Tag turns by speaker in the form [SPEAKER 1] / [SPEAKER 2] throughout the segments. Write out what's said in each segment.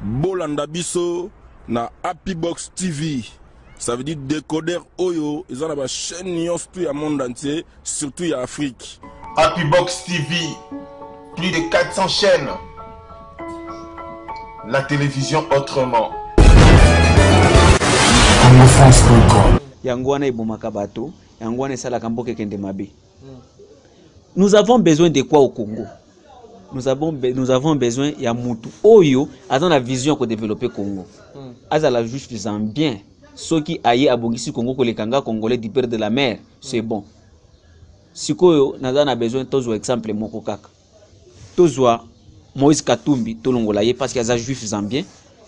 [SPEAKER 1] bolanda biso na Happy Box TV. Ça veut dire décodeur Oyo. Ils ont la chaîne tout le monde entier, surtout en Afrique.
[SPEAKER 2] Happy Box TV, plus de 400 chaînes. La télévision autrement.
[SPEAKER 3] Yangwana Ibomakabato, Yangwana Salakamboke Kendemabe. Nous avons besoin de quoi au Congo? Nous avons besoin de Yamutu Oyo, dans la vision pour développer le Congo. Azala juste faisant bien. Ceux qui aillent à Bongisi Congo, que les Kanga congolais du père de la mer, c'est bon. Si nous avons besoin de exemple Mokokaka. Tozwa Moïse Katumbi, Tolongolaye, parce qu'il y a des juifs zambien.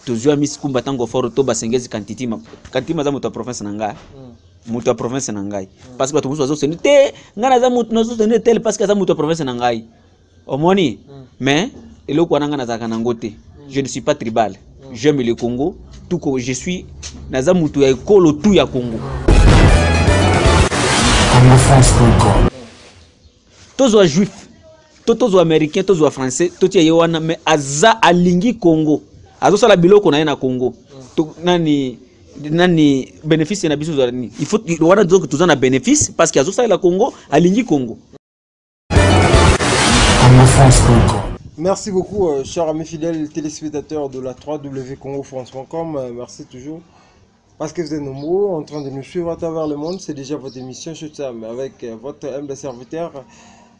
[SPEAKER 3] Tozwa Miss Kumbatango Foro Toba Sengezi Kantitima. Kantima za mutu province Nangai. Mutu province Nangai. Parce que tout le monde se dit, Ngana za mutu no se tel parce que za mutu province Nangai. Omoni. Mais et le Kwananga na Zakanangote. Je ne suis pas tribal. J'aime le Congo. Tout comme je suis naza mutu ya ekolo tout ya Congo. Tozwa juif. Tozwa américain, tozwa français, tozwa yewana mais aza alingi Congo. Azo sala biloko na na Congo. Nani bénéfice na biso zalani. Il faut wana donc tous na bénéfice parce que azo sala la Congo alingi Congo.
[SPEAKER 4] Merci beaucoup, chers amis fidèles téléspectateurs de la www.congofrance.com. Merci toujours parce que vous êtes nombreux en train de nous suivre à travers le monde. C'est déjà votre émission Chutsam avec votre humble serviteur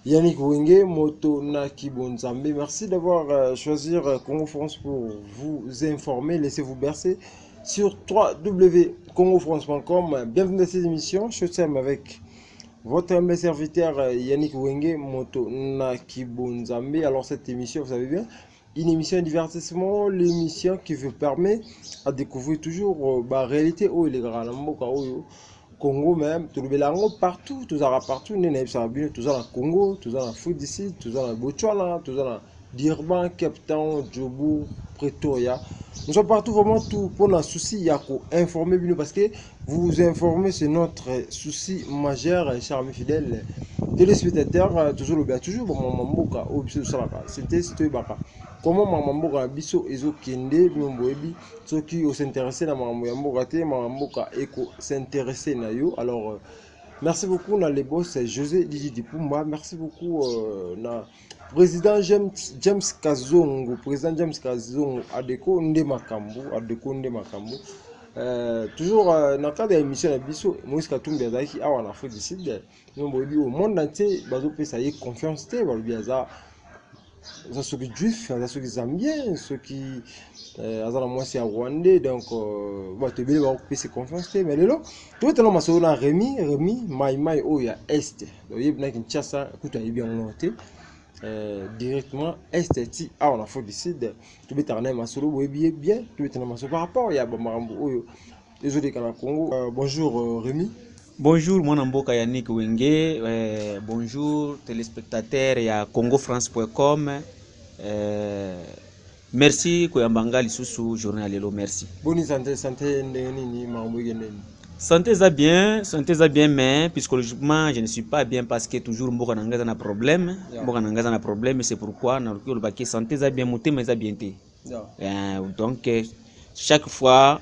[SPEAKER 4] Yannick Wenge, Moto Naki Bonzambe. Merci d'avoir choisi Congo France pour vous informer. Laissez-vous bercer sur www.congofrance.com. Bienvenue dans cette émission Chutsam avec votre humble serviteur Yannick Wenge, Moto Naki Bonzambe. Alors cette émission, vous savez bien, une émission de divertissement, l'émission qui vous permet à découvrir toujours la réalité où il est grand, Congo même, tout le monde partout, tout ça partout, tout ça dans Congo, tout ça dans Foot d'ici, tout ça dans Botswana, tout ça dans Durban, Cape Town, Djobu, Pretoria. Nous sommes partout vraiment tout pour nos soucis, il y a qu'à informer parce que vous informer c'est notre souci majeur, chers amis fidèles téléspectateurs, toujours le bien, toujours maman mboka au biso salaka, c'était baka. Comment maman mboka biso ezo kende bimboebi, ceux qui s'intéressaient à maman mboka te maman mboka eko s'intéresser na yo. Alors merci beaucoup na les boss José Didi Dipumba, merci beaucoup na président James Kazongo, Adeko Nde Makambu, toujours dans le cadre de l'émission de Bisso, Moïse Katumbi Azaki, en Afrique du Sud, nous avons au monde entier, ça y est, confiance, ceux qui juifs, ceux qui zambiens, ceux qui moi c'est à Rwandais, donc tu veux se confiance, mais là, tout le monde a Rémi, Maïmaï, Oya, Est, donc il y a une chasse, écoute, il y a bien noté. Directement esthétique en Afrique du Sud tout bétarné masolo bien tout bétarné masolo par rapport il y a Bamarambo les autres au Congo. Bonjour Rémi.
[SPEAKER 3] Bonjour mon amboka Yannick Wenge, bonjour téléspectateurs ya congofrance.com. Merci koyambanga lisusu journée lelo, merci.
[SPEAKER 4] Bonne santé nini mambo yene.
[SPEAKER 3] Santé ça bien, mais psychologiquement je ne suis pas bien parce que toujours mboka nangaza na problème, c'est pourquoi na le baké santé ça bien monter mais ça bien té. Donc chaque fois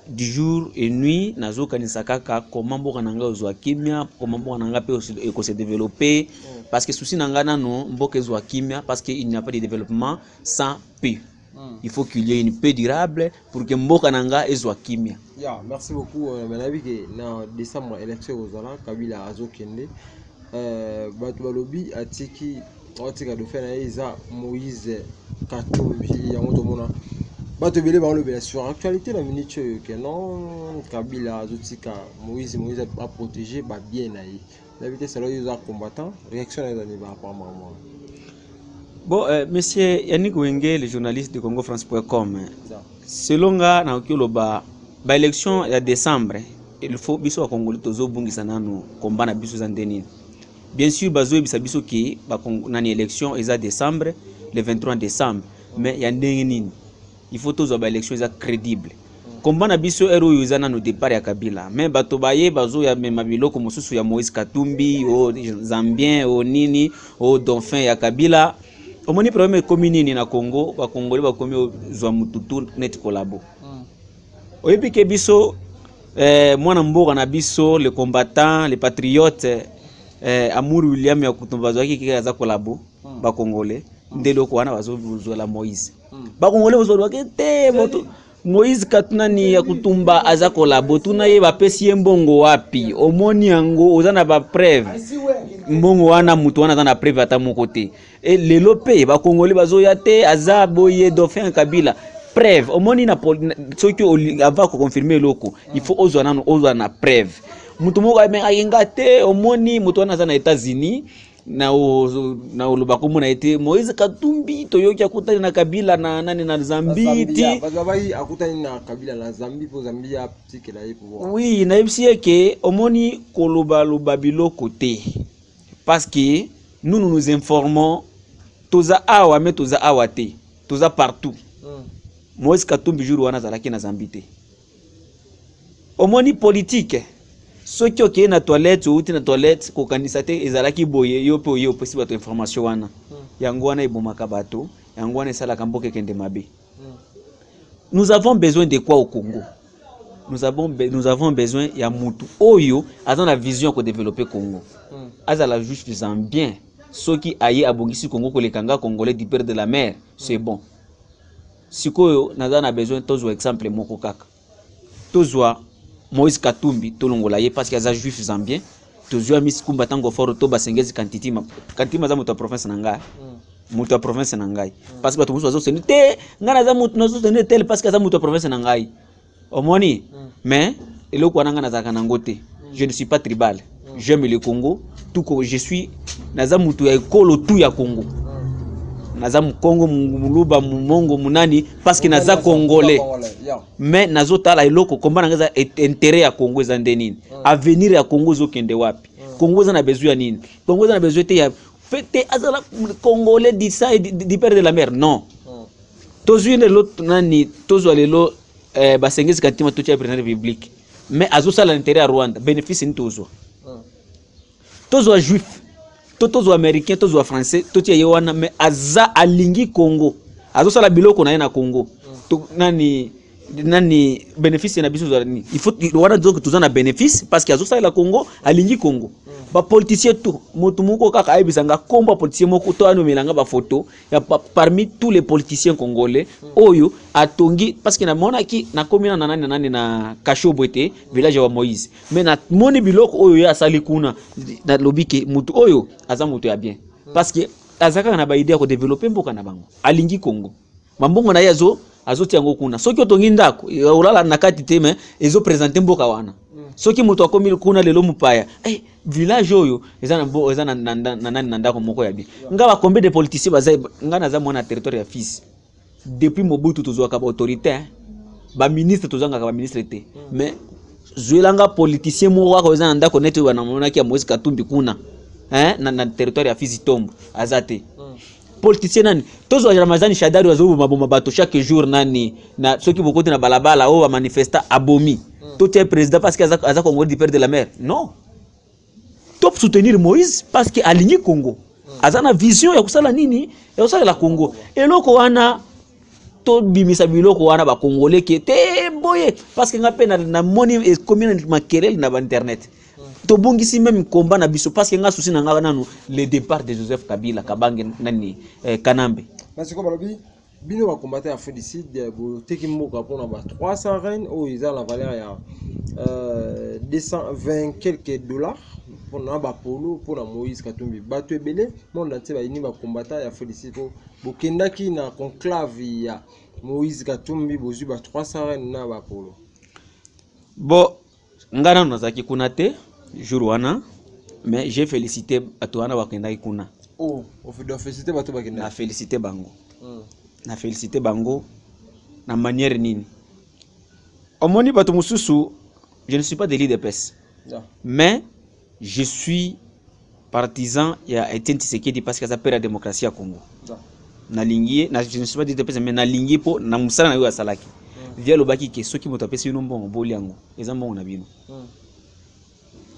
[SPEAKER 3] du jour et nuit nazo kanisa kaka comment mboka nanga ozwa kimia, comment mboka nanga peut se développer parce que souci nanga nano mboka ozwa kimia parce qu'il n'y a pas de développement sans paix. Il faut qu'il y ait une paix durable pour que Mboka Nanga ezwa kimia.
[SPEAKER 4] Merci beaucoup. Maintenant, en décembre, élection aux Zala, Kabila Azokende, Batoualobi, Atiki, Otika de Fenaïza, Moïse Katumbi, Yamotomona. Batobele, sur l'actualité, la minute que non, Kabila Azotika, Moïse a protégé, bien naï. La vitesse, c'est là, ils ont combattant, réaction les années, apparemment.
[SPEAKER 3] Bon, monsieur Yannick Wenge, le journaliste de congofrance.com, selon nga na okioloba ba élection ya décembre, il faut biso Congolais tozo bungisa nanu combat na biso zandeni. Bien sûr bazo bisa biso ki ba nani élection eza décembre, le 23 décembre, mais ya ndenge nini. Il faut tozo ba élection eza crédible. Combat na biso ero yoza nanu départ ya Kabila, mais bato baye bazo ya mema biloko mosusu ya Moïse Katumbi, o Zambien, o nini, o Dauphin ya Kabila. omoni problème ekomi nini na Congo bakongole bakomi zwa mututu net collabo oyebi ke biso mwana mboka na biso les combattants les patriotes Amour William ya kutumba zwaki kikaza collabo bakongole ndeloko wana bazozwa Moïse bakongole bazozwa te moto Moïse katunani ya kutumba aza collabo tuna ye bapesi mbongo wapi omoni yango ozana ba preuve mbongo wana mutu wana na preuve ata moko te lelo pe bakongole bazoya te aza boye Dauphin Kabila preuve omoni na soki avant ko confirmer loko il faut ozwa na preuve mutu moko ayenga te omoni mutu wana aza na États-Unis na olobako mona ete Moïse Katumbi toyoki akutani na Kabila na nani na Zambie
[SPEAKER 4] bazabai akutani na Kabila na Zambie po Zambie aptikela ye pouvoir
[SPEAKER 3] oui na yebisi ke omoni koloba biloko te parce que nous informons toza awa mais toza awa te toza partout Moïse Katumbi jour wana zalaki na Zambie te omoni politique soki oke na toilette ou na toilette ko kanisa te ezalaki boye yo pe yo possible to information wana yango wana ebomaka bato yango wana esala kamboke kende mabe nous avons besoin de quoi au Congo nous avons besoin ya mutu oyo azana la vision ko développer Congo azala juste bien soki aye abongisi Congo ko lekanga congolais du père de la mer c'est bon sikoyo nazana besoin tozo exemple moko kaka tozwa Moïse Katumbi tolongola ye parce qu'il y a juif zambien tozwa mis kumbatango fort to basengezi kantitima za mutu province nanga mutu province nanga parce que bato muso zo seni te ngana za mutu nozo seni tel parce que za mutu province nanga omoni mais eloko wana ngana za kanango te je ne suis pas tribal j'aime le Congo tout comme je suis naza mutu ya ekolo tout ya Congo naza Congo muluba mongo munani parce que naza congolais mais nazotala eloko komba ngaza intérêt ya Congo za ndenini avenir ya Congo zo kende wapi Congo za na besoin ya nini Congo za na besoin te ya fete azala congolais du père de la mer non tozwine l'autre nani tozwa lelo basengezi kantima to tia président de la République mais azosala l'intérêt ya Rwanda bénéfice ni tozwa juif tozwa américain tozwa français totia ye wana mais aza alingi Congo azosala biloko na ye na Congo to nani bénéfice na biso ni il faut wana donc tozana bénéfice parce que azosala la Congo alingi Congo ba politicien tout motu moko kaka ayebisanga komba politicien moko to anomelanga ba photo ya parmi tous les politiciens congolais oyo atongi parce que na monaki na komina na nani na Kashobwete village wa Moïse mais na moni biloko oyo ya sali kuna na lobike mutu oyo aza mutu ya bien parce que azaka na ba idée ko développer mboka na bango alingi Congo mambongo na yazo azoti yango kuna soki otongi ndako olala na kati te mais ezo présenter mboka wana soki mutu akomi kuna lelo mupaya village oyo eza na ndako moko ya bien nga ba combien de politiciens baza nga naza mona territoire ya Fizi depuis Mobutu tozwa ka autorité ba ministre tozanga ka ministre te mais zwelanga politicien moko wako eza na ndako neto bana mona ki ya Moïse Katumbi kuna na territoire ya Fizi tombo azate politicien nani tozwa Ramazani Shadari wazo maboma bato chaque jour nani na soki bokote na balabala o ba manifesta abomi tout est président parce que aza Congo du père de la mer non top soutenir Moïse parce que aligné Congo azana vision ya kusala nini ya kusala la Congo eloko wana to bimisa biloko wana ba congolais ki te boye parce que ngape na moni e commune makerel na ba internet to bongisi même combat na biso parce que nga souci na nga nanu le départ de Joseph Kabila Kabange nani Kanambe
[SPEAKER 4] merci ko balobi bino ba combattre à félicite bo teki moko pona ba 300 reines o ils ont la valeur ya 220 quelques dollars pour na ba polo pour na Moïse Katumbi bato ebele monde entier ba ini ba combattre à félicite bo kendaki na conclave ya Moïse Katumbi bozu ba 300 reines na ba polo
[SPEAKER 3] bo ngana nazaki kuna te jour wana mais j'ai félicité bato wana bakendaki kuna
[SPEAKER 4] on féliciter bato bakendaki
[SPEAKER 3] na félicité bango na félicité bango na manière nini omoni bato mususu je ne suis pas de l'IDPS mais je suis partisan ya Etienne Tshisekedi parce que ça perd la démocratie à Congo na lingi na je ne suis pas de l'IDPS mais na lingi po na musala na yo asalaki via lobaki ke soki moto apesi no mbongo boliango eza mbongo na bino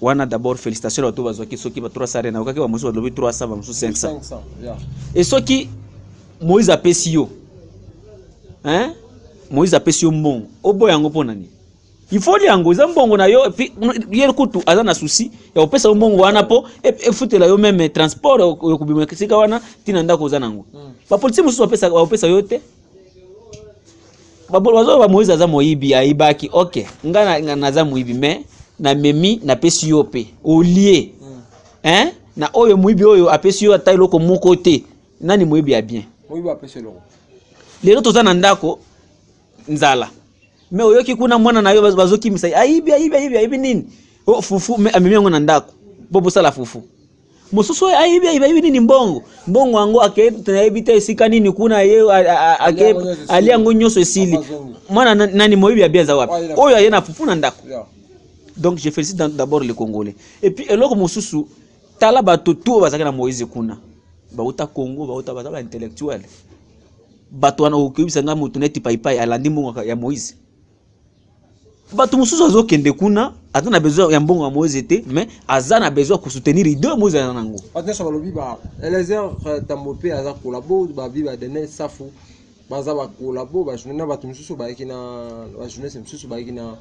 [SPEAKER 3] wana d'abord félicitations à tous bazwaki soki ba 300 rena okaki ba musu ba lobi 300 ba musu 500 et soki Moïse apesi yo. Hein? Moïse apesi yo mbongo. Obo yango ponani. Il faut li yango za mbongo na yo puis hier kutu azana souci ya opesa mbongo wana po e futela yo même transport yo kubima kisika wana tina ndako za nango. Ba police musu opesa yo te. Bazo ba Moïse aza moyibi aibaki. OK. Ngana za moyibi mais na memi na pesi yo pe. Olie. Hein? Na oyo moyibi oyo apesi yo ata iloko moko te. Nani moyibi ya bien?
[SPEAKER 4] Moyibi apesi loko.
[SPEAKER 3] Lero toza na ndako nzala. Mais oyoki kuna mwana na yo bazoki misai aibi nini? O fufu me amemi yango na ndako. Bobo sala fufu. Mosusu aibi nini mbongo? Mbongo wango akebita esika nini kuna ye ali yango nyoso esili. Mwana nani moyibi ya bien za wapi? Oyo ayena fufu na ndako. Donc je félicite d'abord les Congolais. Et puis eloko mosusu tala bato tout bazaka na Moïse kuna. Bauta Congo, bauta bazaba intellectuel. Bato wana okebisa nga mutu neti paipai alandi mbongo ya Moïse. Bato mususu azokende kuna atana besoin ya mbongo ya Moïse te mais azana besoin ko soutenir les deux Moïse nango.
[SPEAKER 4] Attention balobi ba Eliezer Tambope aza collabo ba biba Daniel Safu baza ba collabo ba journée bato mususu ba ekina ba journée mususu ba ekina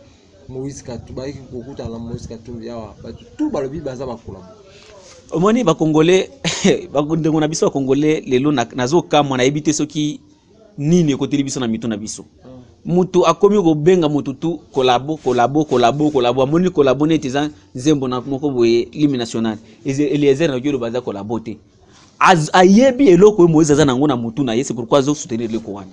[SPEAKER 4] Moïse Katumbi ba ekina kokuta la Moïse Katumbi yawa bato tout balobi baza ba collabo.
[SPEAKER 3] Omoni ba Congolais ba ndengo na biso ba Congolais lelo nazo kamwa na ebite soki nini ko telebiso na mito na biso. Mutu akomi ko benga mutu tu collabo amoni collabo neti za nzembo na moko boye limi national Eliezer na yolo baza collabo te ayebi eloko Moïse za nango na mutu na yese pourquoi zo soutenir le Kouane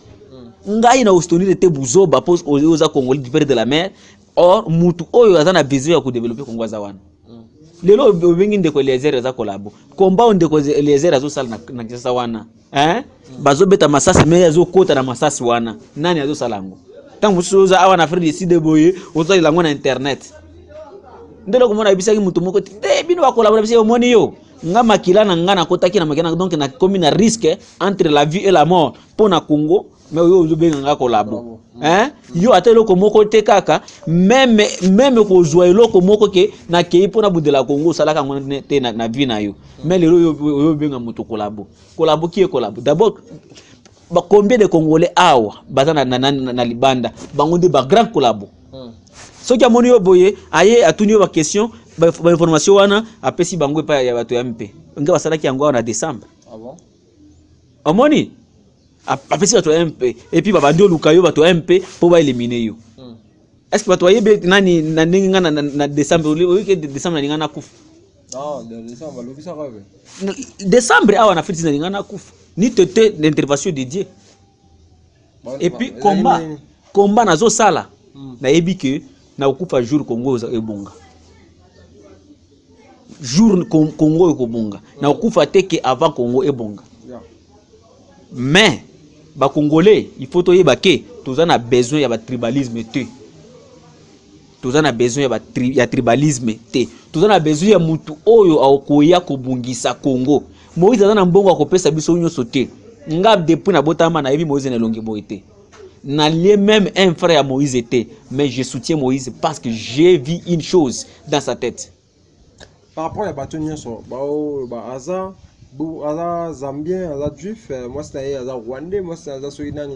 [SPEAKER 3] ngai na soutenir te buzoba pose oza Congolais du père de la mer or mutu oyo aza na besoin ya ko développer Kongo za wana lelo bengi ndeko Eliezer za collabo komba ndeko Eliezer azo sala na kisa wana bazo beta masasi me azo kota na masasi wana nani azo salango tangu suza awa na frère décide boye ozo ilango na internet ndelo komona bisaki mutu moko te bino ba collabo bisaki omoni yo nga makila na nga na kotaki na makina donc na komi na risque entre la vie et la mort pona Congo mais yo ozo benga nga collabo yo atelo ko moko te kaka même ko zwa eloko moko ke na kei pona budela Congo salaka ngone te na vie na yo mais lelo yo benga mutu collabo qui est collabo d'abord ba combien de Congolais awa bazana na libanda bangonde ba grand collabo soki amoni yo boye aye atuni yo ba question ba information wana apesi bango pa ya bato ya MP nga basalaki yango na décembre amoni apesi bato ya MP et puis babandi oluka yo bato ya MP po ba éliminer yo est-ce que bato yebe nani na ndenge nga na décembre oyoke décembre na ngana kufa
[SPEAKER 4] décembre lokisa kabe
[SPEAKER 3] décembre awa na fiti na ngana kufa ni tete d'intervention dédiée et puis combat nazo sala na yebi que na okufa jour Congo ebonga jour Congo ekobonga na okufa te que avant Congo ebonga mais ba Congolais il faut toyeba ke tozana besoin ya ba tribalisme te tozana besoin ya tribalisme te tozana besoin ya mutu oyo akoya kobungisa Congo Moïse azana mbongo akopesa biso nyonso te nga depuis na botama na yebi Moïse na longi boité na lié même un frère à Moïse était mais je soutiens Moïse parce que j'ai vu une chose dans sa tête
[SPEAKER 4] par rapport à bato nyonso ba aza zambien aza juif moi c'est aza rwandais moi c'est aza soinani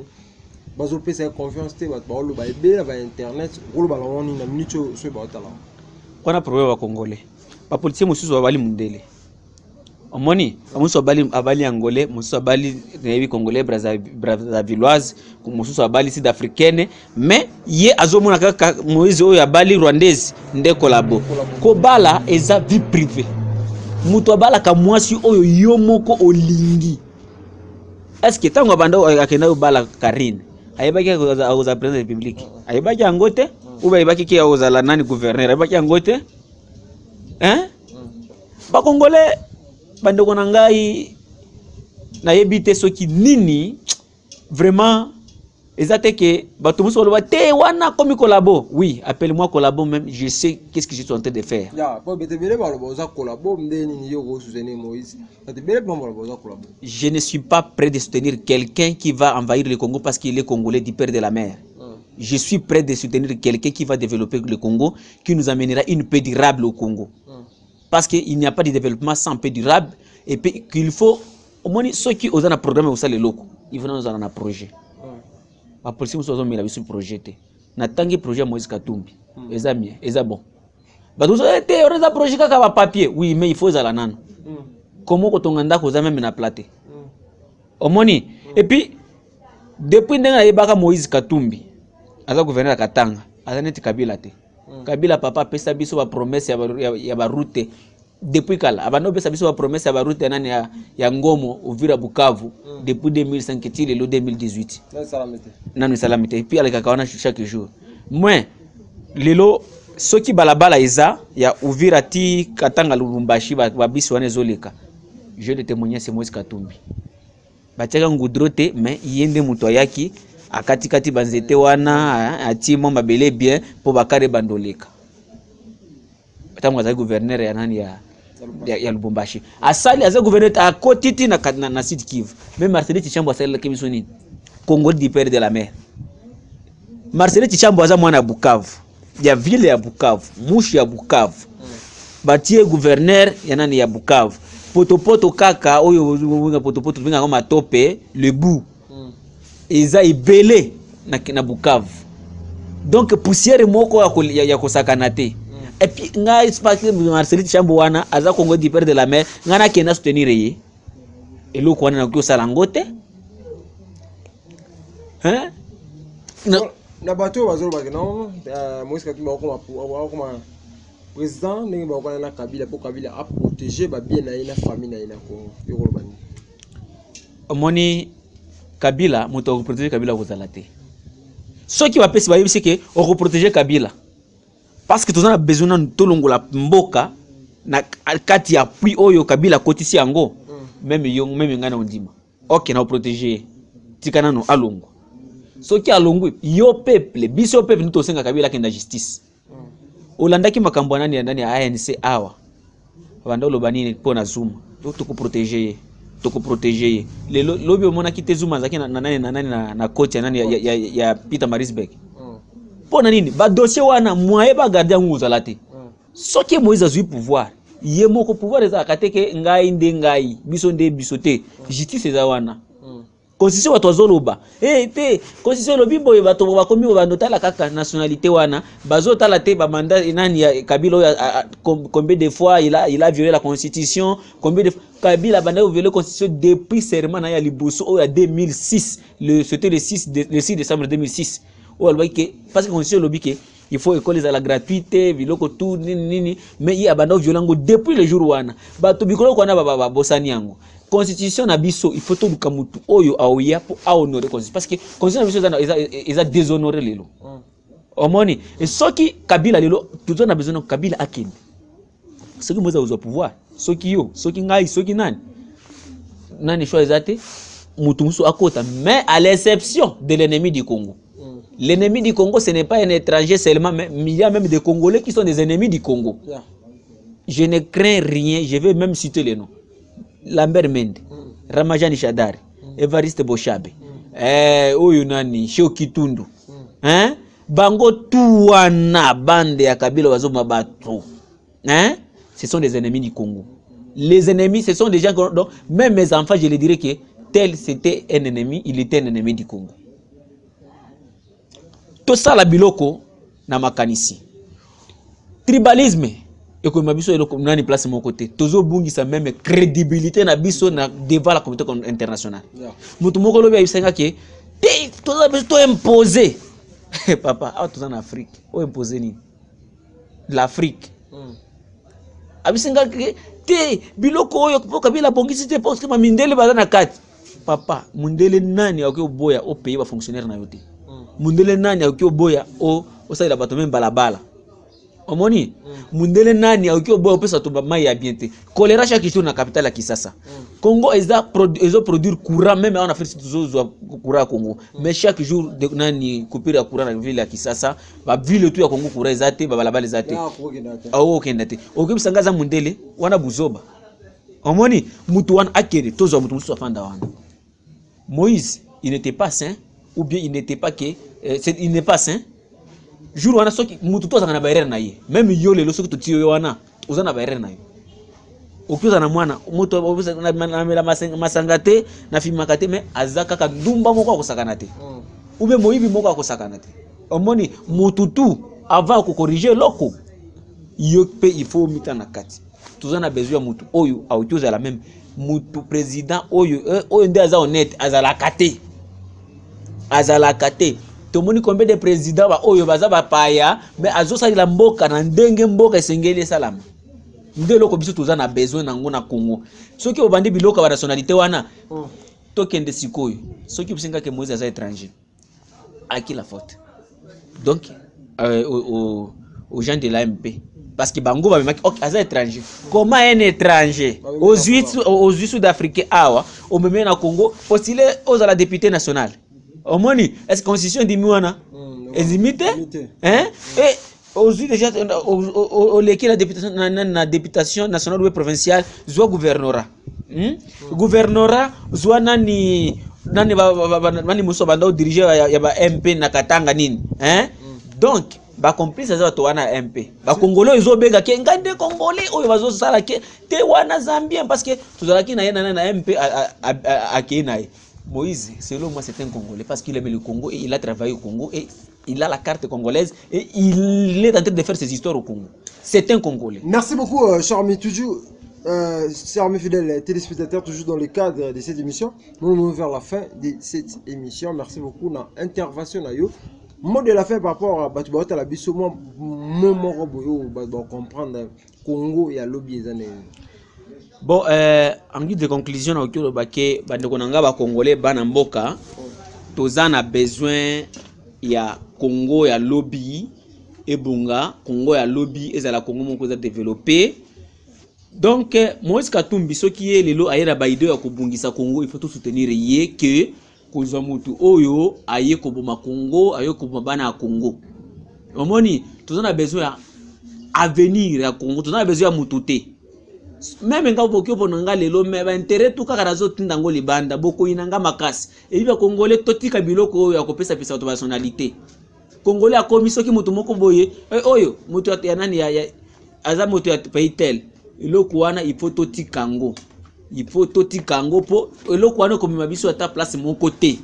[SPEAKER 4] bazo pesa confiance te bato ba lo ba ebe ba internet rolo ba loni na minute so ba tala
[SPEAKER 3] kona problème ba Congolais ba politicien mususu ba bali mundele omoni mususu abali angolais mususu abali nebi Congolais Brazzavilloise mususu abali sud-africaine mais ye azomona kaka Moïse oyo abali rwandaise nde collabo ko bala eza vie privée mutu abala ka mwasi oyo yo moko olingi est-ce que tango banda akenda yo bala Karine ayebaki akoza président de la République ayebaki angote ou ayebaki ki akoza la nani gouverneur ayebaki angote ba Congolais bandeko na ngai na yebite soki nini vraiment ezate que bato muso loba te wana komi collabo oui appelle-moi collabo même je sais qu'est-ce que je suis en train de faire je ne suis pas prêt de soutenir quelqu'un qui va envahir le Congo parce qu'il est congolais du père de la mer je suis prêt de soutenir quelqu'un qui va développer le Congo qui nous amènera une paix durable au Congo parce qu'il n'y a pas de développement sans paix durable et puis qu'il faut au moins ceux qui osent un programme au sein de locaux il faut nous en un projet. La police nous sommes mis la sur projet. Na tangi projet Moïse Katumbi. Ezamie, ezabon. Ba tous été on a projet kaka papier. Oui, mais il faut za la nana. Comment ko tonganda ko za même na platé. Omoni. Et puis depuis ndenga yebaka Moïse Katumbi. Aza gouverneur Katanga. Aza neti Kabila te. Kabila papa pesa biso ba promesse ya ba route. Depuis kala abano pesa biso ba promesse ya ba route nani ya Ngomo Uvira Bukavu depuis 2005 tili le 2018. Nanu salamite. Et puis aleka kawana chaque jour. Moi lelo soki balabala eza ya Uvira ti Katanga Lubumbashi ba biso wana ezoleka. Je le témoigner c'est Moïse Katumbi. Batiaka ngudrote mais yende muto yaki akati kati banzete wana ati mo mabele bien po bakare bandoleka. Tamu za gouverneur ya nani ya Lubumbashi. Asali aza gouverneur a kotiti na Sud Kivu. Même Marcelin Tchambo asali kemiso nini? Congo du père de la mer. Marcelin Tchambo aza mwana Bukavu. Ya ville ya Bukavu, mushi ya Bukavu. Batie gouverneur ya nani ya Bukavu. Poto kaka oyo winga poto winga ngoma tope le bout. Eza ibele na Bukavu. Donc poussière moko ya kosakana te. Et puis nga espace Marcelin Tchambo wana aza Congo du père de la mer ngana kena soutenir ye. Eloko wana na ko sala ngote. Hein?
[SPEAKER 4] Na bato bazolo bakeno Moïse Katumbi akoma président ndenge bakona na Kabila pour Kabila a protéger ba bien na ina famille na ina ko yokolo bani.
[SPEAKER 3] Omoni Kabila moto ko protéger Kabila ko zalate. Ceux qui va pesi ba yebisi ke o ko protéger Kabila. Parce que tous on a besoin de tolongola mboka na kati ya puis oyo Kabila kotisi yango même yong même ngana ondima. OK na protéger tikana no alongo. Ce qui a longu yo peuple biso peuple nous tosenga Kabila kenda justice. Olandaki makambo nani ndani ya ANC awa. Banda lobanini pona Zuma. To ko protéger. To ko protéger. Le lobby omona kite Zuma zaki na nani na coach nani ya Peter Marisbeck. Pona nini ba dossier wana moye ba garder nguzala te. Ce qui Moïse azui pouvoir. Ye moko pouvoir eza kateke ngai nde ngai biso nde biso te. Justice eza wana. Constitution watu wazoloba te constitution lobi boye bato bakomi banotala kaka nationalité wana bazotala te ba mandat nani ya Kabila combien de fois il a violé la constitution, combien de fois Kabila banda violé la constitution depuis serment na ya liboso o ya 2006 c'était le 6 décembre 2006 o alba que parce que constitution lobi que il faut école za la gratuité biloko tout nini mais il abanda violango depuis le jour wana bato bikolo kwana ba bosani yango. Constitution na biso il faut tout kamutu oyo aoya pour honorer constitution parce que constitution na biso eza déshonorer lelo. Omoni et soki Kabila lelo tout on a besoin de Kabila akini. Soki moza uzo pouvoir, soki yo, soki ngai, soki nani choisate mutu musu akota mais à l'exception de l'ennemi du Congo. L'ennemi du Congo ce n'est pas un étranger seulement mais il y a même des Congolais qui sont des ennemis du Congo. Je ne crains rien, je vais même citer les noms. Lambert Mende, Ramajani Shadari, Evariste Boshabe, oyo nani, Shoki Tundu, Bango Tuana, bande ya Kabila wazoma bato, ce sont des ennemis du Congo. Les ennemis, ce sont des gens, donc, même mes enfants, je les dirais que tel c'était un ennemi, il était un ennemi du Congo. Tout ça la biloko na makanisi. Tribalisme. Et que ma biso eloko nani place mon côté tozo bungisa même crédibilité na biso na devant la communauté internationale. Mutu moko lobi ayisenga ke tozo biso to imposer papa a tozo en Afrique o imposer ni l'Afrique abisenga ke te biloko oyo Kabila bongisi te parce que mamindele bazana kati papa mundele nani akyo boya o pays ba fonctionnaire na yote mundele nani akyo boya o saila bato même balabala. Omoni mundele nani akyo boya pesa to mai ya bien te choléra chaque jour na capitale ya Kisasa. Congo eza produire courant même en Afrique toujours courant Congo mais chaque jour de nani coupure ya courant na ville ya Kisasa ba ville tout ya Congo courant ezate ba balabala ezate awo kendate okibi sangaza mundele wana buzoba. Omoni mutu wana akere tozo mutu musu afanda wana. Moïse il n'était pas saint ou bien il n'était pas que il n'est pas saint. Jour wana soki mutu to zanga na bayere na ye même yo lelo soki to tiyo wana uzana bayere na yo okioza na mwana moto na masanga te na fimaka te mais azaka ka ndumba moko akosakana te ube moyibi moko akosakana te omoni mututu avant ko corriger loko yo pe il faut mita na kati toza na besoin ya mutu oyo autioza la même mutu président oyo nde aza honnête azalaka te tomoni combien de président ba oyo baza bapaya mais azosalila mboka na ndenge mboka esengeli salama nde loko biso toza na besoin nango na Congo soki obandi biloko ba nationalité wana tokende sikoyo soki bisinga ke Moïse aza étranger à qui la faute donc aux gens de l'AMP parce que bango ba memaki ok aza étranger comment un étranger aux huit sud-africains awa au même na Congo postuler aux la députée nationale omoni est-ce constitution di mwana ezimite hein et aujourd'hui déjà au leki la députation nationale ou provinciale zwa gouvernorat gouvernorat zwa nani muso banda diriger ya ba MP na Katanga nini hein donc ba complice za to wana MP ba congolais ezobenga ke ngande congolais oyo bazo sala ke te wana zambien parce que tozalaki na yena na MP akenaye Moïse, selon moi, c'est un Congolais parce qu'il aime le Congo et il a travaillé au Congo et il a la carte congolaise et il est en train de faire ses histoires au Congo. C'est un Congolais.
[SPEAKER 4] Merci beaucoup, cher ami, toujours, chers amis fidèles téléspectateurs, toujours dans le cadre de cette émission. Nous allons vers la fin de cette émission. Merci beaucoup. Dans l'intervention, mot de la fin par rapport à Batoubaota la biso, moi, mon comprendre Congo et à lobby.
[SPEAKER 3] Bon, en guise de conclusion, au cœur de Baké, Bandekonanga ba Congolais, Banamboka, Tozan a besoin, il y a Congo, il y a lobby, et Bunga, Congo, il y a lobby, et la Congo, mon a développé. Donc, Moïse Katumbi, ce qui est le lot, aïe la baïde, à Kobungisa Congo, il faut tout soutenir, yé, que, Kozamutu Oyo, aïe Kobuma Congo, aïe Kobuma Bana Congo. Au moni, Tozan a besoin à venir à Congo, Tozan a besoin à Moutoute. Même quand vous avez lelo mais intérêt tout cas razo tindango libanda boko inanga makasi et biba congolais totika biloko ya kopesa pesa to nationalité congolais a komiso ki mutu moko boye oyo mutu ya nani ya aza mutu ya paitel iloko wana il faut totikango po iloko wana komima biso ata place mon côté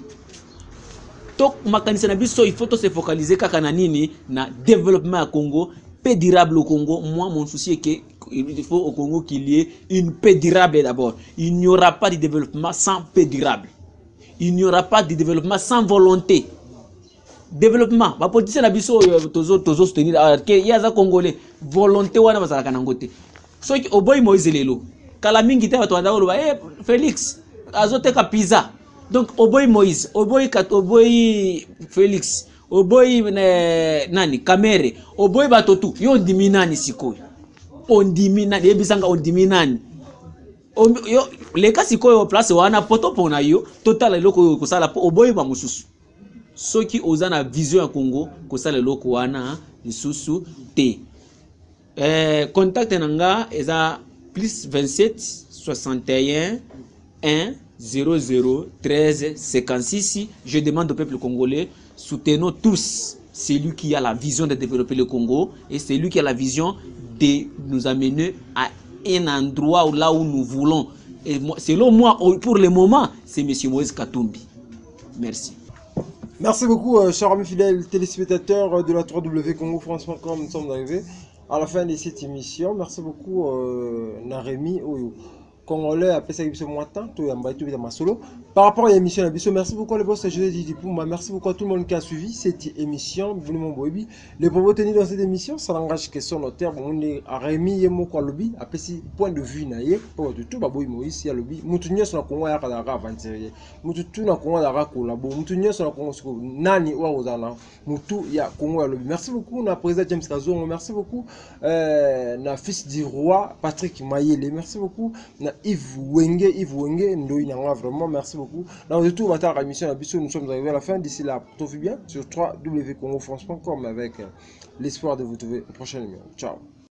[SPEAKER 3] to makanisa na biso il faut se focaliser kaka na nini na développement à Congo paix durable au Congo. Moi mon souci est que il faut au Congo qu'il y ait une paix durable d'abord. Il n'y aura pas de développement sans paix durable. Il n'y aura pas de développement sans volonté. Développement, ma politicien na biso tozo soutenir que yaza congolais volonté wana bazala kanangote. So ki oboy Moïse lelo. Kala mingi te bato ndako ba Félix azoteka pizza. Donc oboy Moïse, oboy Félix, oboy nani Kamere, oboy batotu yo ndiminani sikoyo. Ondimina ebisanga ondiminani yo leka sikoyo place wana poto pona yo total eloko kosala po oboyi ba mususu soki ozana vision ya Congo kosala eloko wana lisusu te contact nanga eza plus 27 61 1 00 13 56. Je demande au peuple congolais, soutenons tous celui qui a la vision de développer le Congo et celui qui a la vision de nous amener à un endroit là où nous voulons. Et moi, selon moi, pour le moment, c'est M. Moïse Katumbi. Merci.
[SPEAKER 4] Merci beaucoup, chers amis fidèles téléspectateurs de la 3W Congo-France.com. Nous sommes arrivés à la fin de cette émission. Merci beaucoup, Naremi. Congolais après ça ce matin tout ma solo par rapport à l'émission la biso. Merci beaucoup les boss je dis pour moi merci beaucoup à tout le monde qui a suivi cette émission. Vous mon boy les propos tenus dans cette émission ça n'engage que son notaire on est à Rémi et mon quoi lobby après si point de vue naie pour tout ba boy Moïse ya lobby mutu nyos na Congo ya kala avancer mutu tout na Congo ya collabo mutu nyos na Congo nani wa ozana mutu ya Congo ya lobby. Merci beaucoup na président James Kazongo, merci beaucoup na fils du roi Patrick Mayele, merci beaucoup na Yves Wenge, Ndoïnanga, vraiment, merci beaucoup. Dans le tour, la émission, nous sommes arrivés à la fin. D'ici là, tout va bien sur www.congofrance.com avec l'espoir de vous trouver au prochain numéro. Ciao.